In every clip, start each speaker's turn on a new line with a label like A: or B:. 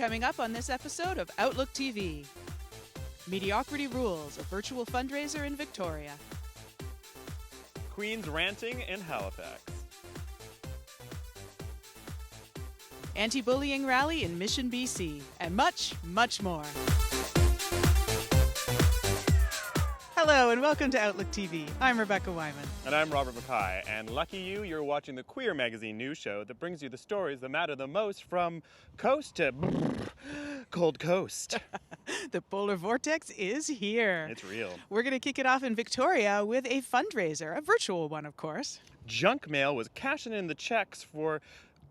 A: Coming up on this episode of Outlook TV. Mediocrity Rules, a virtual fundraiser in Victoria.
B: Queen's Ranting in Halifax.
A: Anti-bullying rally in Mission, BC, and much, much more. Hello and welcome to Outlook TV. I'm Rebecca Wyman.
B: And I'm Robert Mackay, and lucky you, you're watching the Queer Magazine news show that brings you the stories that matter the most from coast to cold coast.
A: The polar vortex is here.
B: It's real.
A: We're going to kick it off in Victoria with a fundraiser, a virtual one, of course. Junk
B: Mail was cashing in the checks for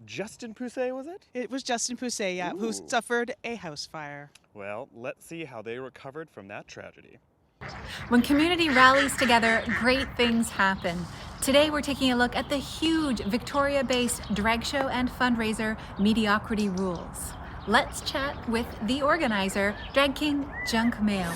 B: Justin Poussey, was it?
A: It was Justin Poussey, yeah, who suffered a house fire.
B: Well, let's see how they recovered from that tragedy.
C: When community rallies together, great things happen. Today we're taking a look at the huge Victoria-based drag show and fundraiser, Mediocrity Rules. Let's chat with the organizer, drag king Junk Mail.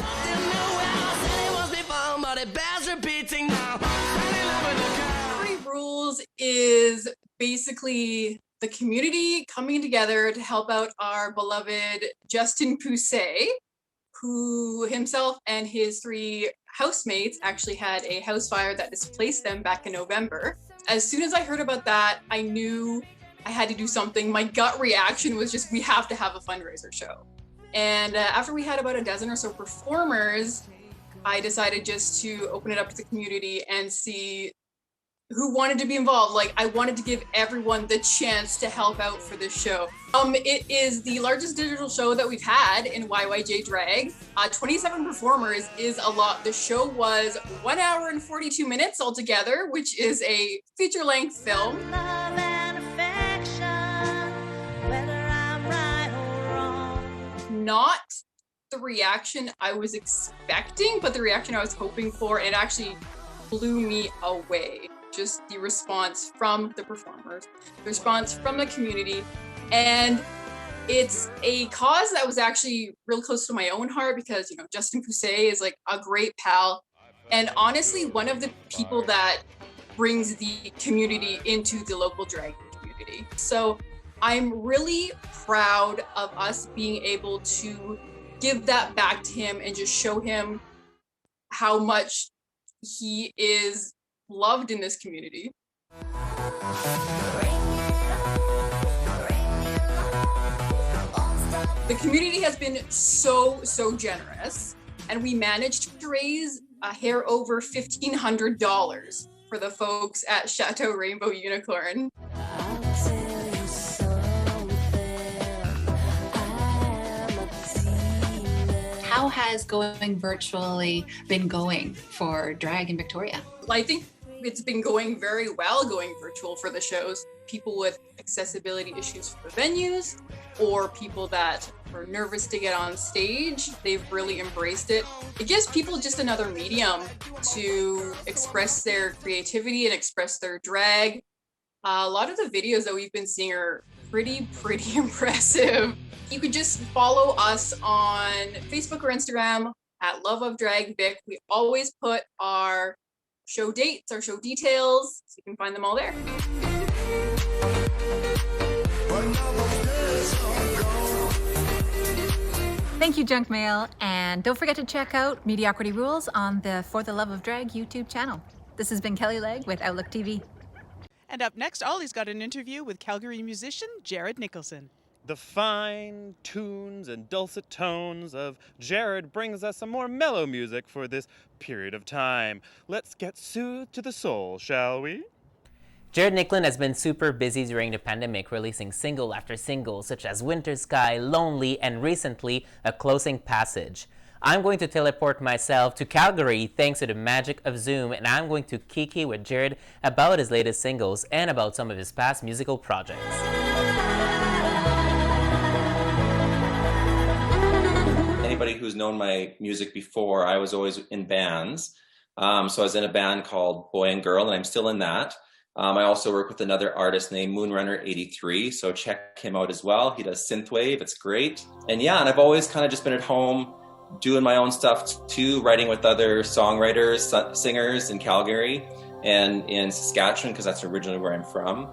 D: Mediocrity Rules is basically the community coming together to help out our beloved Justin Poussey, who himself and his three housemates actually had a house fire that displaced them back in November. As soon as I heard about that, I knew I had to do something. My gut reaction was just, we have to have a fundraiser show. And after we had about a dozen or so performers, I decided just to open it up to the community and see who wanted to be involved. Like, I wanted to give everyone the chance to help out for this show. It is the largest digital show that we've had in YYJ Drag. 27 performers is a lot. The show was 1 hour and 42 minutes altogether, which is a feature-length film. Not the reaction I was expecting, but the reaction I was hoping for. It actually blew me away. Just the response from the performers, the response from the community. And it's a cause that was actually real close to my own heart because, you know, Justin Poussey is like a great pal. And honestly, one of the people that brings the community into the local drag community. So I'm really proud of us being able to give that back to him and just show him how much he is loved in this community. The community has been so generous, and we managed to raise a hair over $1,500 for the folks at Chateau Rainbow Unicorn.
C: How has going virtually been going for drag in Victoria?
D: I think it's been going very well going virtual for the shows. People with accessibility issues for venues or people that are nervous to get on stage, they've really embraced it. It gives people just another medium to express their creativity and express their drag. A lot of the videos that we've been seeing are pretty impressive. You could just follow us on Facebook or Instagram at Love of Drag Vic. We always put our show dates, our show details, so you can find them all there.
C: Thank you, Junk Mail, and don't forget to check out Mediocrity Rules on the For the Love of Drag YouTube channel. This has been Kelly Legg with Outlook TV.
A: And up next, Ollie's got an interview with Calgary musician Jared Nicholson.
B: The fine tunes and dulcet tones of Jared brings us some more mellow music for this period of time. Let's get soothed to the soul, shall we?
E: Jared Nicklen has been super busy during the pandemic, releasing single after single such as Winter Sky, Lonely, and recently, A Closing Passage. I'm going to teleport myself to Calgary thanks to the magic of Zoom, and I'm going to kiki with Jared about his latest singles and about some of his past musical projects.
F: Anybody who's known my music before, I was always in bands. So I was in a band called Boy and Girl, and I'm still in that. I also work with another artist named Moonrunner83, so check him out as well. He does synthwave, it's great. And yeah, and I've always kind of just been at home doing my own stuff too, writing with other songwriters, singers in Calgary and in Saskatchewan, because that's originally where I'm from.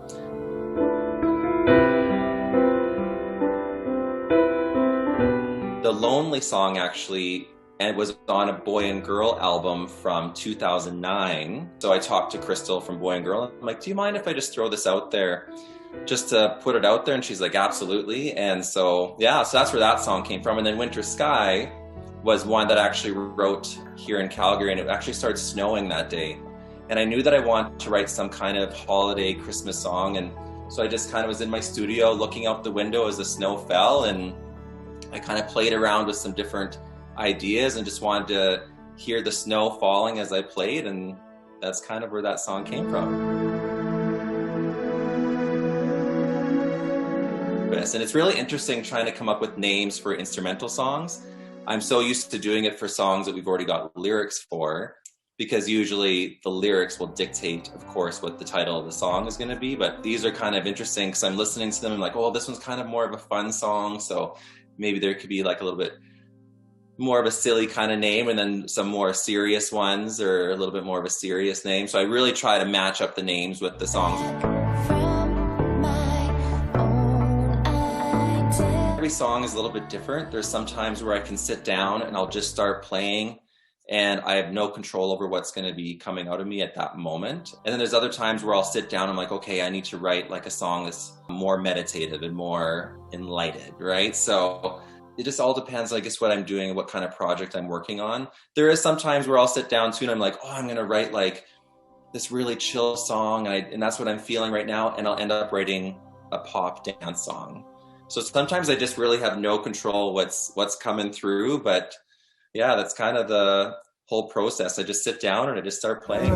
F: The Lonely song actually and was on a Boy and Girl album from 2009. So I talked to Crystal from Boy and Girl. I'm like, do you mind if I just throw this out there just to put it out there? And she's like, absolutely. And so, yeah, so that's where that song came from. And then Winter Sky was one that I actually wrote here in Calgary, and it actually started snowing that day. And I knew that I wanted to write some kind of holiday Christmas song. And so I just kind of was in my studio looking out the window as the snow fell, and I kind of played around with some different ideas and just wanted to hear the snow falling as I played, and that's kind of where that song came from. Yes, and it's really interesting trying to come up with names for instrumental songs. I'm so used to doing it for songs that we've already got lyrics for, because usually the lyrics will dictate, of course, what the title of the song is going to be. But these are kind of interesting because I'm listening to them and like, oh, this one's kind of more of a fun song, so maybe there could be like a little bit more of a silly kind of name, and then some more serious ones, or a little bit more of a serious name. So I really try to match up the names with the songs. Every song is a little bit different. There's some times where I can sit down and I'll just start playing and I have no control over what's going to be coming out of me at that moment. And then there's other times where I'll sit down and I'm like, okay, I need to write like a song that's more meditative and more enlightened, right? So it just all depends, I guess, what I'm doing and what kind of project I'm working on. There is some times where I'll sit down too and I'm like, oh, I'm going to write like this really chill song, and that's what I'm feeling right now, and I'll end up writing a pop dance song. So sometimes I just really have no control what's coming through, but yeah, that's kind of the whole process. I just sit down and I just start playing.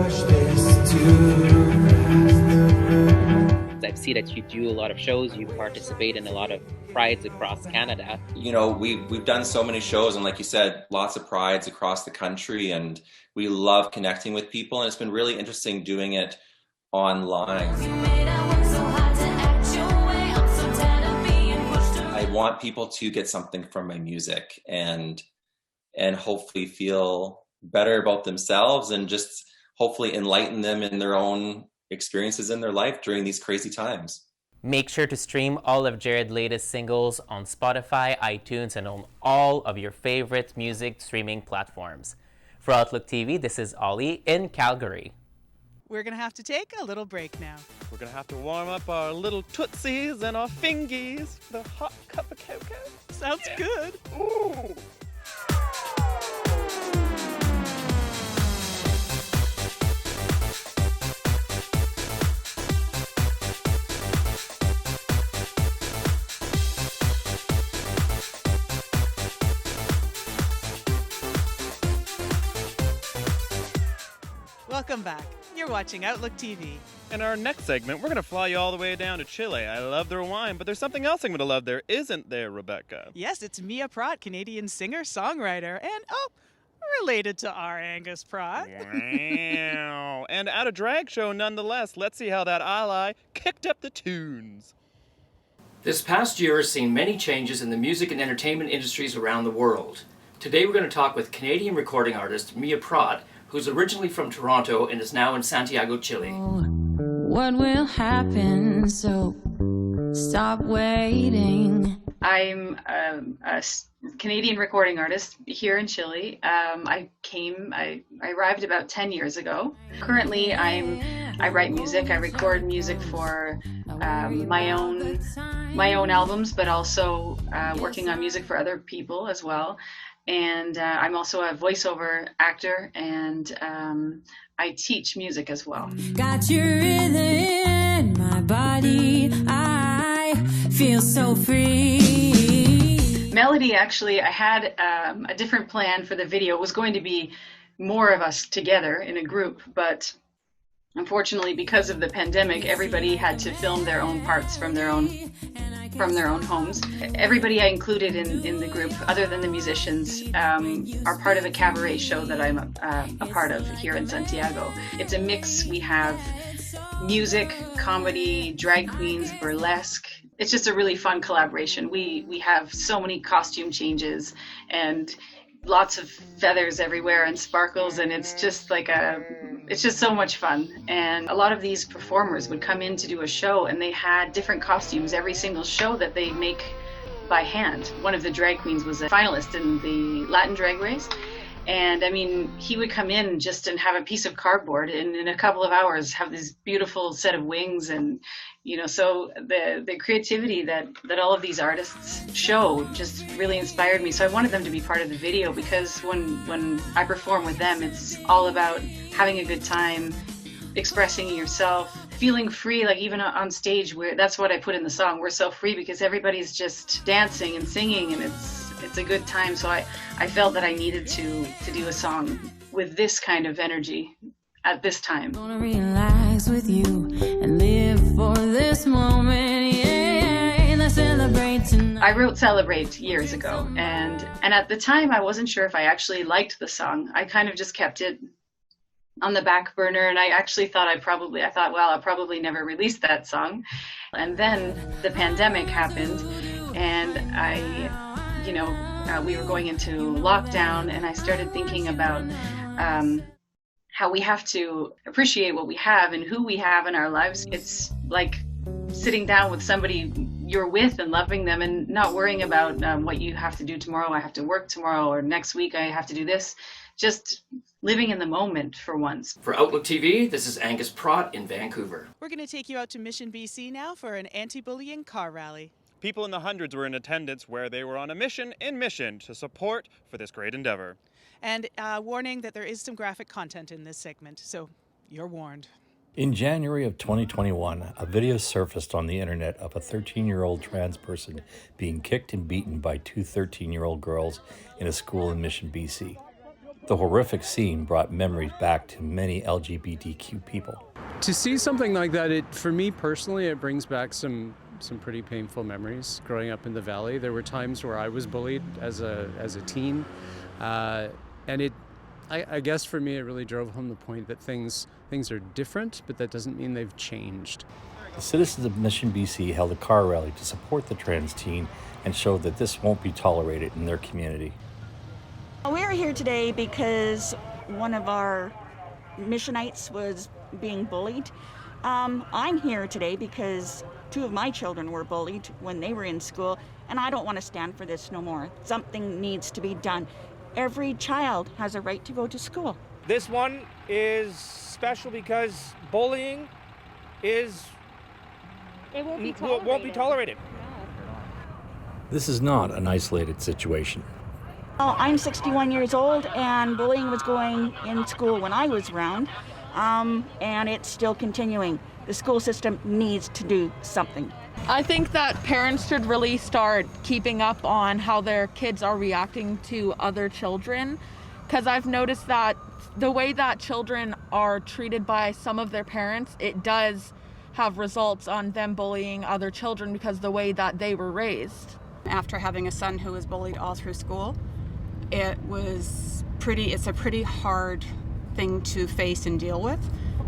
G: I see that you do a lot of shows, you participate in a lot of prides across Canada.
F: You know, we've done so many shows, and like you said, lots of prides across the country, and we love connecting with people, and it's been really interesting doing it online. I want people to get something from my music and hopefully feel better about themselves, and just hopefully enlighten them in their own experiences in their life during these crazy times.
E: Make sure to stream all of Jared's latest singles on Spotify, iTunes, and on all of your favorite music streaming platforms. For Outlook TV, this is Ollie in Calgary.
A: We're going to have to take a little break now.
B: We're going to have to warm up our little tootsies and our fingies with a hot cup of cocoa.
A: Sounds good.
B: Ooh.
A: Welcome back. You're watching Outlook TV.
B: In our next segment, we're going to fly you all the way down to Chile. I love their wine, but there's something else I'm going to love there, isn't there, Rebecca?
A: Yes, it's Mia Praught, Canadian singer, songwriter, and, related to our Angus Praught.
B: Wow. And at a drag show nonetheless. Let's see how that ally kicked up the tunes.
H: This past year has seen many changes in the music and entertainment industries around the world. Today we're going to talk with Canadian recording artist Mia Praught, who's originally from Toronto and is now in Santiago, Chile.
I: What will happen? So stop waiting.
J: I'm a Canadian recording artist here in Chile. I arrived about 10 years ago. Currently, I write music. I record music for my own albums, but also working on music for other people as well. And I'm also a voiceover actor, and I teach music as well.
I: Got your rhythm in my body, I feel so free.
J: Melody, actually, I had a different plan for the video. It was going to be more of us together in a group, but unfortunately, because of the pandemic, everybody had to film their own parts from their own homes. Everybody I included in the group, other than the musicians, are part of a cabaret show that I'm a part of here in Santiago. It's a mix. We have music, comedy, drag queens, burlesque. It's just a really fun collaboration. We have so many costume changes and lots of feathers everywhere and sparkles, and it's just so much fun. And a lot of these performers would come in to do a show, and they had different costumes every single show that they make by hand. One of the drag queens was a finalist in the Latin drag race. And I mean, he would come in just and have a piece of cardboard and in a couple of hours have this beautiful set of wings. And, you know, so the creativity that all of these artists show just really inspired me. So I wanted them to be part of the video because when I perform with them, it's all about having a good time, expressing yourself, feeling free, like even on stage, where that's what I put in the song. We're so free because everybody's just dancing and singing and it's a good time. So I felt that I needed to do a song with this kind of energy at this time.
I: I wanna relax with you and live for this moment. Yeah, let's celebrate tonight.
J: I wrote Celebrate years ago, and at the time I wasn't sure if I actually liked the song. I kind of just kept it on the back burner, and I actually thought I'll probably never release that song. And then the pandemic happened, and we were going into lockdown, and I started thinking about how we have to appreciate what we have and who we have in our lives. It's like sitting down with somebody you're with and loving them and not worrying about what you have to do tomorrow. I have to work tomorrow, or next week I have to do this. Just living in the moment for once.
H: For Outlook TV, this is Angus Praught in Vancouver.
A: We're going to take you out to Mission, BC now for an anti-bullying car rally.
B: People in the hundreds were in attendance where they were on a mission to support for this great endeavor.
A: And warning that there is some graphic content in this segment, so you're warned.
K: In January of 2021, a video surfaced on the internet of a 13-year-old trans person being kicked and beaten by two 13-year-old girls in a school in Mission, BC. The horrific scene brought memories back to many LGBTQ people.
L: To see something like that, for me personally, it brings back some pretty painful memories. Growing up in the Valley, there were times where I was bullied as a teen, and I guess for me it really drove home the point that things are different, but that doesn't mean they've changed.
K: The citizens of Mission, BC held a car rally to support the trans teen and show that this won't be tolerated in their community.
M: We're here today because one of our missionites was being bullied. I'm here today because two of my children were bullied when they were in school, and I don't want to stand for this no more. Something needs to be done. Every child has a right to go to school.
N: This one is special because bullying won't be tolerated.
K: This is not an isolated situation.
M: Well, I'm 61 years old, and bullying was going in school when I was around, and it's still continuing. The school system needs to do something.
O: I think that parents should really start keeping up on how their kids are reacting to other children, because I've noticed that the way that children are treated by some of their parents, it does have results on them bullying other children because the way that they were raised.
P: After having a son who was bullied all through school, it's a pretty hard thing to face and deal with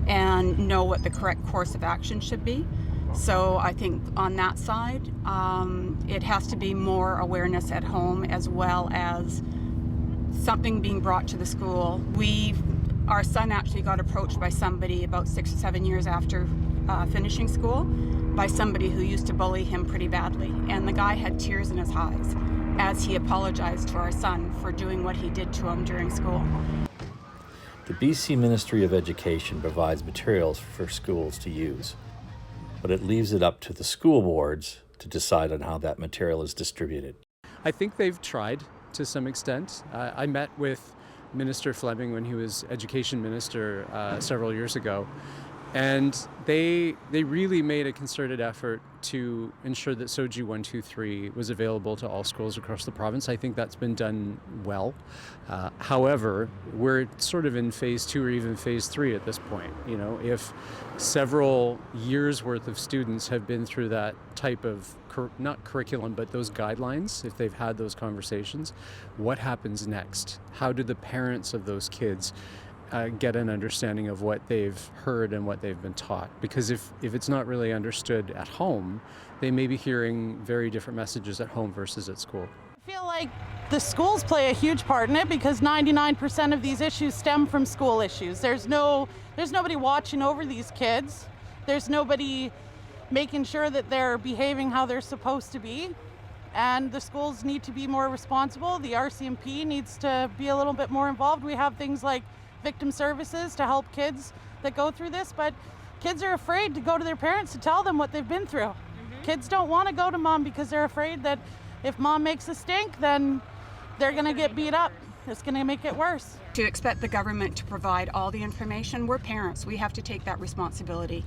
P: and know what the correct course of action should be. So I think on that side, it has to be more awareness at home as well as something being brought to the school. Our son actually got approached by somebody about 6 or 7 years after finishing school by somebody who used to bully him pretty badly. And the guy had tears in his eyes as he apologized to our son for doing what he did to him during school.
K: The BC Ministry of Education provides materials for schools to use, but it leaves it up to the school boards to decide on how that material is distributed.
L: I think they've tried to some extent. I met with Minister Fleming when he was Education Minister several years ago, and they really made a concerted effort to ensure that SOGI 123 was available to all schools across the province. I think that's been done well. However, we're sort of in phase 2 or even phase 3 at this point. You know, if several years worth of students have been through that type of, not curriculum, but those guidelines, if they've had those conversations, what happens next? How do the parents of those kids get an understanding of what they've heard and what they've been taught? Because if it's not really understood at home, they may be hearing very different messages at home versus at school.
Q: I feel like the schools play a huge part in it because 99% of these issues stem from school issues. There's nobody watching over these kids. There's nobody making sure that they're behaving how they're supposed to be. and the schools need to be more responsible. The RCMP needs to be a little bit more involved. We have things like victim services to help kids that go through this, but kids are afraid to go to their parents to tell them what they've been through. Kids don't want to go to mom because they're afraid that if mom makes a stink, then they're going to get beat up. It's going to make it worse.
P: To expect the government to provide all the information, we're parents. We have to take that responsibility.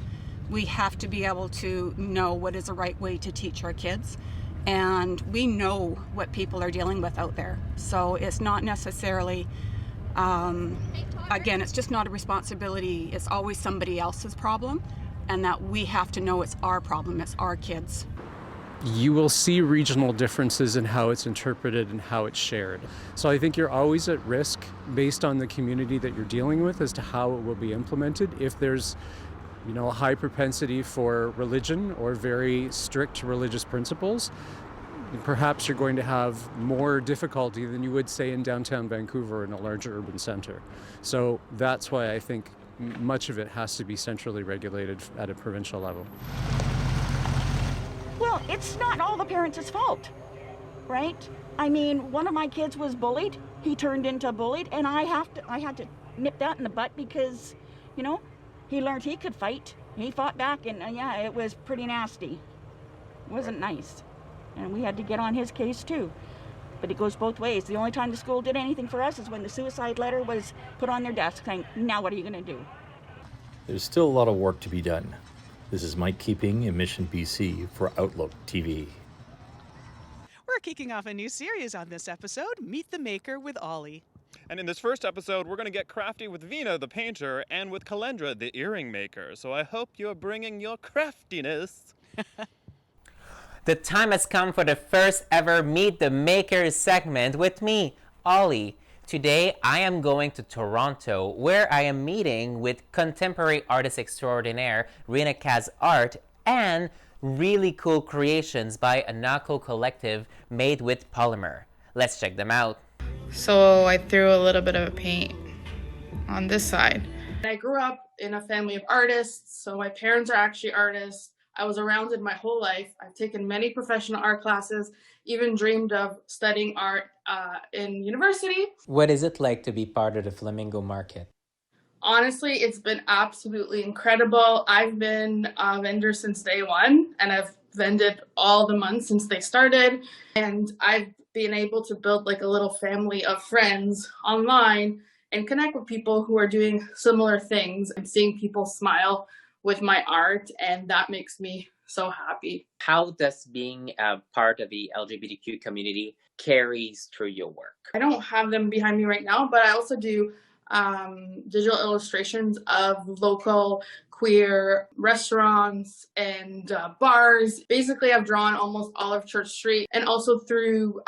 P: We have to be able to know what is the right way to teach our kids. And we know what people are dealing with out there. So it's not necessarily, again, it's just not a responsibility. It's always somebody else's problem, and that we have to know it's our problem, it's our kids.
L: You will see regional differences in how it's interpreted and how it's shared. So I think you're always at risk based on the community that you're dealing with as to how it will be implemented. If there's, you know, a high propensity for religion or very strict religious principles, perhaps you're going to have more difficulty than you would say in downtown Vancouver in a larger urban center. So that's why I think much of it has to be centrally regulated at a provincial level.
M: Well, it's not all the parents' fault, right? I mean, one of my kids was bullied. He turned into bullied, and I had to nip that in the butt because, you know, he learned he could fight. He fought back, and yeah, it was pretty nasty. It wasn't nice. And we had to get on his case too. But it goes both ways. The only time the school did anything for us is when the suicide letter was put on their desk saying, now what are you going to do?
K: There's still a lot of work to be done. This is Mike Keeping in Mission, BC for Outlook TV.
A: We're kicking off a new series on this episode, Meet the Maker with Ollie.
B: And in this first episode, we're going to get crafty with Vina, the painter, and with Kalendra, the earring maker. So I hope you're bringing your craftiness.
E: The time has come for the first ever Meet the Makers segment with me, Ollie. Today, I am going to Toronto, where I am meeting with contemporary artist extraordinaire Rina Kaz art and really cool creations by a knuckle collective made with polymer. Let's check them out.
R: So I threw a little bit of paint on this side.
S: I grew up in a family of artists, so my parents are actually artists. I was around it my whole life. I've taken many professional art classes, even dreamed of studying art in university.
E: What is it like to be part of the Flamingo Market?
S: Honestly, it's been absolutely incredible. I've been a vendor since day one, and I've vended all the months since they started. And I've been able to build like a little family of friends online and connect with people who are doing similar things and seeing people smile with my art, and that makes me so happy.
G: How does being a part of the LGBTQ community carries through your work?
S: I don't have them behind me right now, but I also do digital illustrations of local queer restaurants and bars. Basically, I've drawn almost all of Church Street, and also through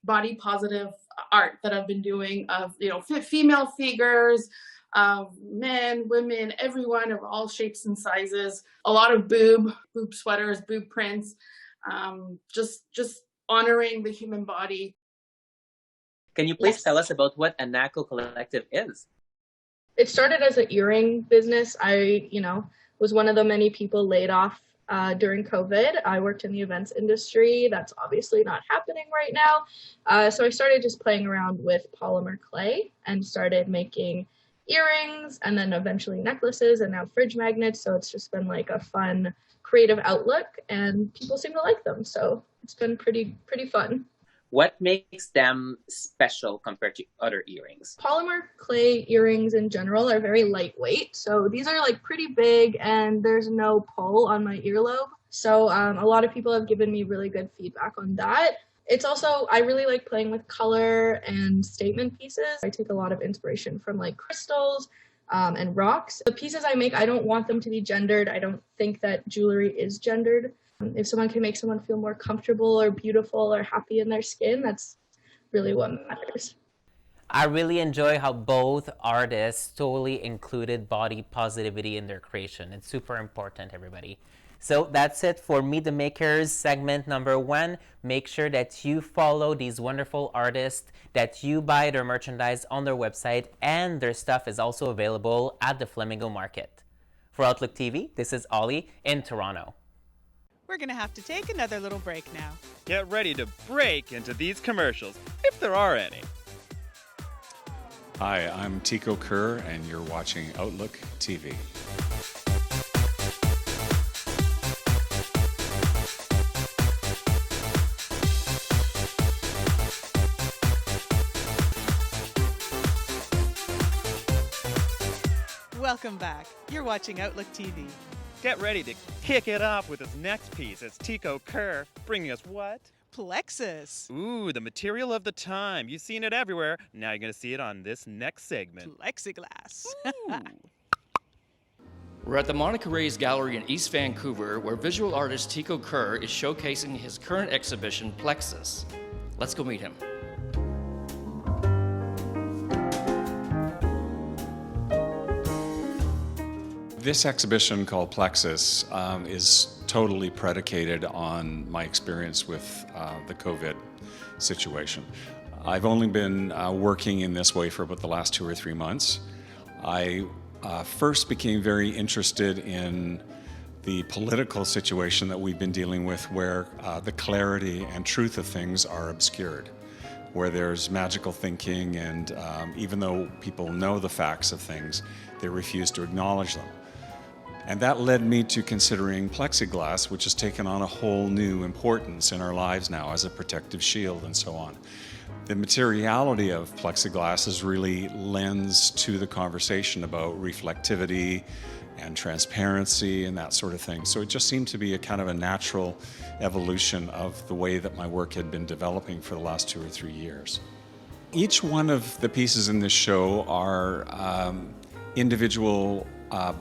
S: body positive art that I've been doing of, you know, female figures, men, women, everyone of all shapes and sizes. A lot of boob sweaters, boob prints, just honoring the human body.
G: Can you please tell us about what a knuckle collective is?
R: It started as an earring business. I, was one of the many people laid off during COVID. I worked in the events industry. That's obviously not happening right now. So I started just playing around with polymer clay and started making earrings and then eventually necklaces and now fridge magnets. So it's just been like a fun creative outlook and people seem to like them. So it's been pretty fun.
G: What makes them special compared to other earrings?
R: Polymer clay earrings in general are very lightweight. So these are like pretty big and there's no pull on my earlobe. So a lot of people have given me really good feedback on that. It's also, I really like playing with color and statement pieces. I take a lot of inspiration from like crystals and rocks. The pieces I make, I don't want them to be gendered. I don't think that jewelry is gendered. If someone can make someone feel more comfortable or beautiful or happy in their skin, that's really what matters.
E: I really enjoy how both artists totally included body positivity in their creation. It's super important, everybody. So that's it for Meet the Makers segment number 1. Make sure that you follow these wonderful artists, that you buy their merchandise on their website, and their stuff is also available at the Flamingo Market. For Outlook TV, this is Ollie in Toronto.
A: We're going to have to take another little break now.
B: Get ready to break into these commercials, if there are any.
T: Hi, I'm Tiko Kerr, and you're watching Outlook TV.
A: Welcome back. You're watching Outlook TV.
B: Get ready to kick it off with this next piece. It's Tiko Kerr bringing us what?
A: Plexus.
B: Ooh, the material of the time. You've seen it everywhere. Now you're going to see it on this next segment.
A: Plexiglass.
H: We're at the Monica Ray's Gallery in East Vancouver, where visual artist Tiko Kerr is showcasing his current exhibition, Plexus. Let's go meet him.
T: This exhibition called Plexus is totally predicated on my experience with the COVID situation. I've only been working in this way for about the last 2 or 3 months. I first became very interested in the political situation that we've been dealing with, where the clarity and truth of things are obscured, where there's magical thinking, and even though people know the facts of things, they refuse to acknowledge them. And that led me to considering plexiglass, which has taken on a whole new importance in our lives now as a protective shield and so on. The materiality of plexiglass is really lends to the conversation about reflectivity and transparency and that sort of thing. So it just seemed to be a kind of a natural evolution of the way that my work had been developing for the last 2 or 3 years. Each one of the pieces in this show are individual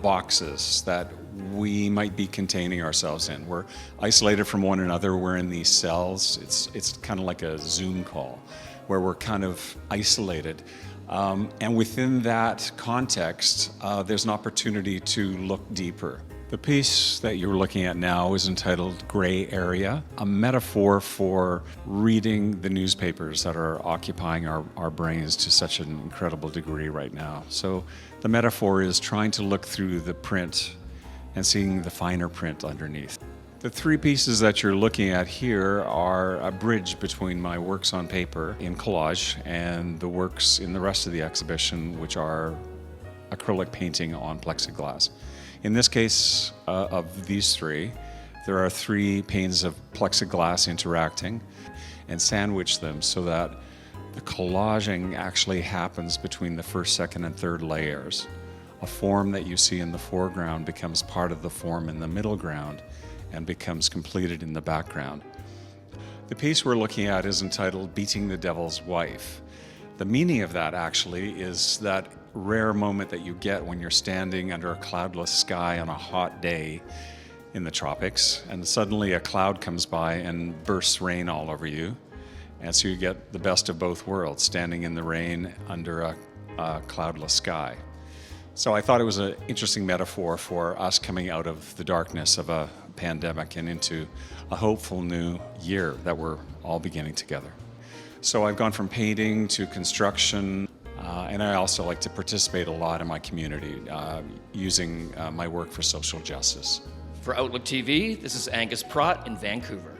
T: boxes that we might be containing ourselves in. We're isolated from one another. We're in these cells. It's kind of like a Zoom call where we're kind of isolated. And within that context, there's an opportunity to look deeper. The piece that you're looking at now is entitled Gray Area, a metaphor for reading the newspapers that are occupying our brains to such an incredible degree right now. So the metaphor is trying to look through the print and seeing the finer print underneath. The 3 pieces that you're looking at here are a bridge between my works on paper in collage and the works in the rest of the exhibition, which are acrylic painting on plexiglass. In this case, of these 3, there are 3 panes of plexiglass interacting and sandwich them so that the collaging actually happens between the first, second, and third layers. A form that you see in the foreground becomes part of the form in the middle ground and becomes completed in the background. The piece we're looking at is entitled Beating the Devil's Wife. The meaning of that actually is that rare moment that you get when you're standing under a cloudless sky on a hot day in the tropics, and suddenly a cloud comes by and bursts rain all over you. And so you get the best of both worlds, standing in the rain under a cloudless sky. So I thought it was an interesting metaphor for us coming out of the darkness of a pandemic and into a hopeful new year that we're all beginning together. So I've gone from painting to construction, and I also like to participate a lot in my community, using my work for social justice.
H: For Outlook TV, this is Angus Praught in Vancouver.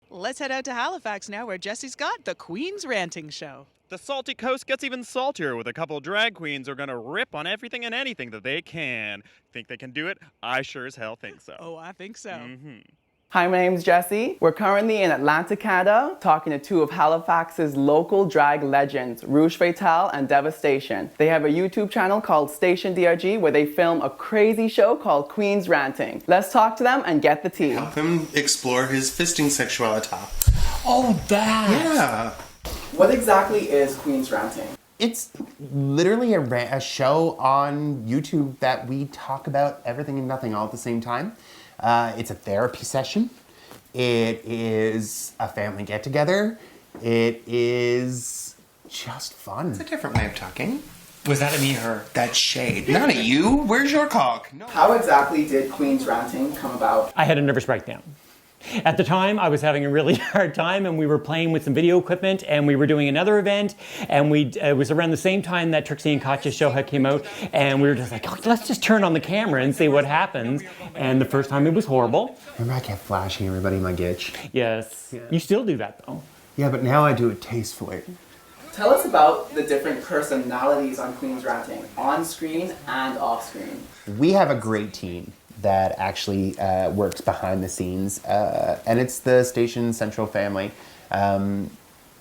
A: Let's head out to Halifax now, where Jesse's got the Queen's Ranting Show.
B: The salty coast gets even saltier with a couple of drag queens who are going to rip on everything and anything that they can. Think they can do it? I sure as hell think so.
A: Oh, I think so.
B: Mm-hmm.
U: Hi, my name's Jessie. We're currently in Atlanta, Canada, talking to 2 of Halifax's local drag legends, Rouge Fatale and Devastation. They have a YouTube channel called Station DRG where they film a crazy show called Queen's Ranting. Let's talk to them and get the tea.
V: Help him explore his fisting sexuality.
U: Oh, that!
V: Yeah.
U: What exactly is Queen's Ranting?
W: It's literally a show on YouTube that we talk about everything and nothing all at the same time. It's a therapy session. It is a family get-together. It is just fun.
V: It's a different way of talking.
W: Was that a me or her?
V: That's shade. Not a you. Where's your cock? No.
U: How exactly did Queen's Ranting come about?
X: I had a nervous breakdown.
C: At the time, I was having a really hard time, and we were playing with some video equipment, and we were doing another event, and it was around the same time that Trixie and Katya's show had came out, and we were just like, oh, let's just turn on the camera and see what happens. And the first time it was horrible.
W: Remember I kept flashing everybody my gitch?
C: Yes. Yeah. You still do that, though.
W: Yeah, but now I do it tastefully.
U: Tell us about the different personalities on Queen's Ranting, on screen and off screen.
W: We have a great team that actually works behind the scenes, and it's the station central family.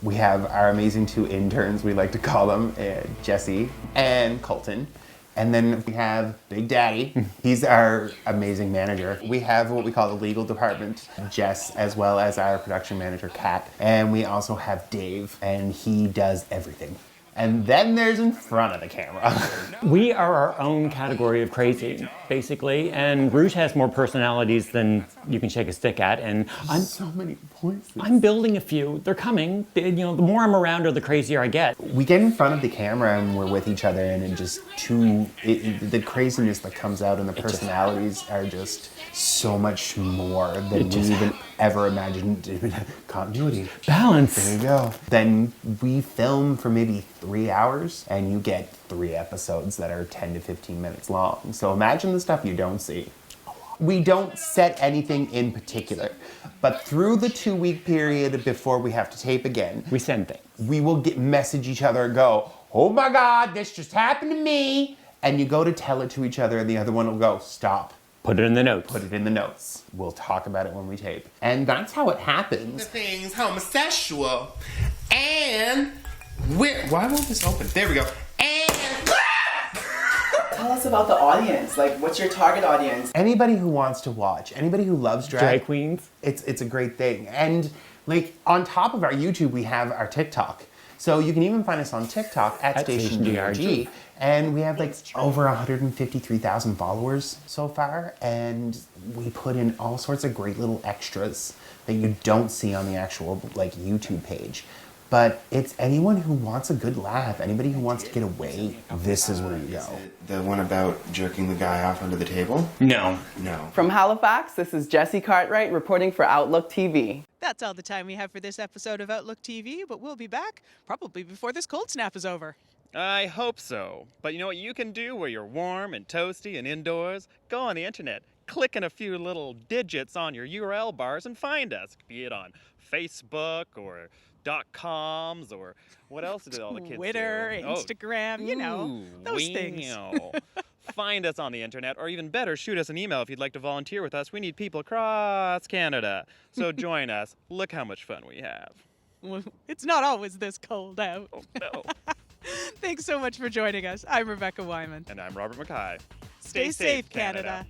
W: We have our amazing 2 interns, we like to call them, Jesse and Colton. And then we have Big Daddy. He's our amazing manager. We have what we call the legal department, Jess, as well as our production manager, Kat. And we also have Dave, and he does everything. And then there's in front of the camera.
C: We are our own category of crazy, basically, and Rouge has more personalities than you can shake a stick at, and
W: so many voices.
C: I'm building a few. They're coming. You know, the more I'm around her, the crazier I get.
W: We get in front of the camera and we're with each other, and it just the craziness that comes out and the personalities are just so much more than we even ever imagined. Continuity.
C: Balance.
W: There you go. Then we film for maybe 3 hours, and you get 3 episodes that are 10 to 15 minutes long. So imagine the stuff you don't see. We don't set anything in particular, but through the 2-week period before we have to tape again,
C: we send things.
W: We will message each other and go, oh my God, this just happened to me. And you go to tell it to each other, and the other one will go, stop.
C: Put it in the notes.
W: Put it in the notes. We'll talk about it when we tape. And that's how it happens.
V: The thing's homosexual. And why won't this open? There we go. And
U: tell us about the audience. Like, what's your target audience?
W: Anybody who wants to watch, anybody who loves drag
C: queens.
W: It's a great thing. And like on top of our YouTube, we have our TikTok. So you can even find us on TikTok at Station DRG. And we have like over 153,000 followers so far. And we put in all sorts of great little extras that you don't see on the actual like YouTube page. But it's anyone who wants a good laugh, anybody who wants to get away, this is where you go.
V: The one about jerking the guy off under the table?
C: No.
V: No.
U: From Halifax, this is Jessie Cartwright reporting for Outlook TV.
A: That's all the time we have for this episode of Outlook TV, but we'll be back probably before this cold snap is over.
B: I hope so. But you know what you can do where you're warm and toasty and indoors? Go on the internet, click in a few little digits on your URL bars and find us, be it on Facebook or .coms or what else did all the kids
A: Twitter,
B: do?
A: Instagram, you know, those things.
B: Find us on the internet, or even better, shoot us an email if you'd like to volunteer with us. We need people across Canada. So join us. Look how much fun we have.
A: Well, it's not always this cold out.
B: Oh, no.
A: Thanks so much for joining us. I'm Rebecca Wyman.
B: And I'm Robert Mackay.
A: Stay safe, Canada.